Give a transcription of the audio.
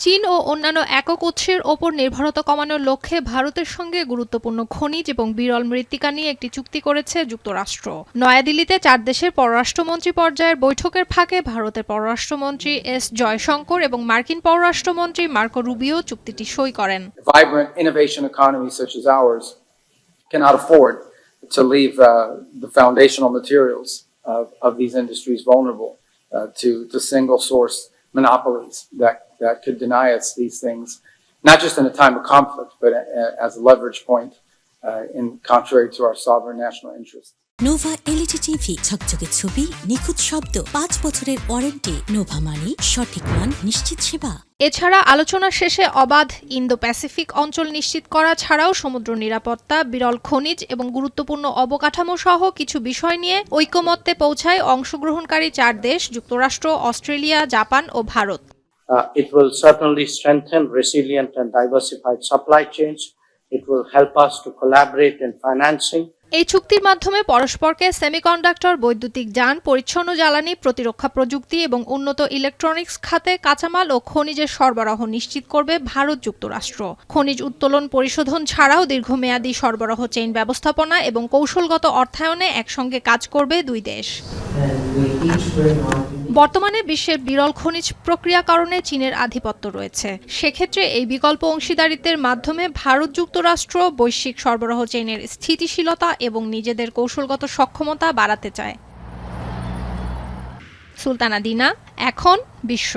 চীন ও অন্যান্য একক উৎসের ওপর নির্ভরতা কমানোর লক্ষ্যে ভারতের সঙ্গে গুরুত্বপূর্ণ খনিজ এবং বিরল মৃত্তিকা নিয়ে একটি চুক্তি করেছে যুক্তরাষ্ট্র। নয়াদিল্লিতে ৪ দেশের পররাষ্ট্রমন্ত্রী পর্যায়ের বৈঠকের ফাঁকে ভারতের পররাষ্ট্রমন্ত্রী এস জয়শঙ্কর এবং মার্কিন পররাষ্ট্রমন্ত্রী মার্কো রুবিও চুক্তিটি সই করেন। Vibrant innovation economies such as ours cannot afford to leave the foundational materials of these industries vulnerable to single source monopolies that could deny us these things, not just in a time of conflict, but as a leverage point in contrary to our sovereign national interests. Nova LED TV, ঝকঝকে ছবি, নিখুঁত শব্দ, ৫ বছরের warranty. Nova মানি সঠিক মান, নিশ্চিত সেবা। এছাড়া আলোচনা শেষে অবাধ ইন্দো প্যাসিফিক অঞ্চল নিশ্চিত করা ছাড়াও সমুদ্র নিরাপত্তা, বিরল খনিজ এবং গুরুত্বপূর্ণ অবকাঠামো সহ কিছু বিষয় নিয়ে ঐকমত্যে পৌঁছায় অংশগ্রহণকারী ৪ দেশ যুক্তরাষ্ট্র, অস্ট্রেলিয়া, জাপান ও Bharat. It will certainly strengthen resilient and diversified supply chains. It will help us to collaborate in financing. এই চুক্তির মাধ্যমে পরস্পরকে সেমিকন্ডাক্টর, বৈদ্যুতিক যান, পরিচ্ছন্ন জ্বালানি, প্রতিরক্ষা প্রযুক্তি এবং উন্নত ইলেকট্রনিক্স খাতে কাঁচামাল ও খনিজের সরবরাহ নিশ্চিত করবে ভারত যুক্তরাষ্ট্র। খনিজ উত্তোলন, পরিশোধন ছাড়াও দীর্ঘমেয়াদী সরবরাহ চেইন ব্যবস্থাপনা এবং কৌশলগত অর্থায়নে একসঙ্গে কাজ করবে দুই দেশ। বর্তমানে বিশ্বের বিরল খনিজ প্রক্রিয়াকরণে চীনের আধিপত্য রয়েছে। সেক্ষেত্রে এই বিকল্প অংশীদারিত্বের মাধ্যমে ভারত যুক্তরাষ্ট্র বৈশ্বিক সরবরাহ চেইনের স্থিতিশীলতা এবং নিজেদের কৌশলগত সক্ষমতা বাড়াতে চায়। সুলতানা দিনা, এখন বিশ্ব।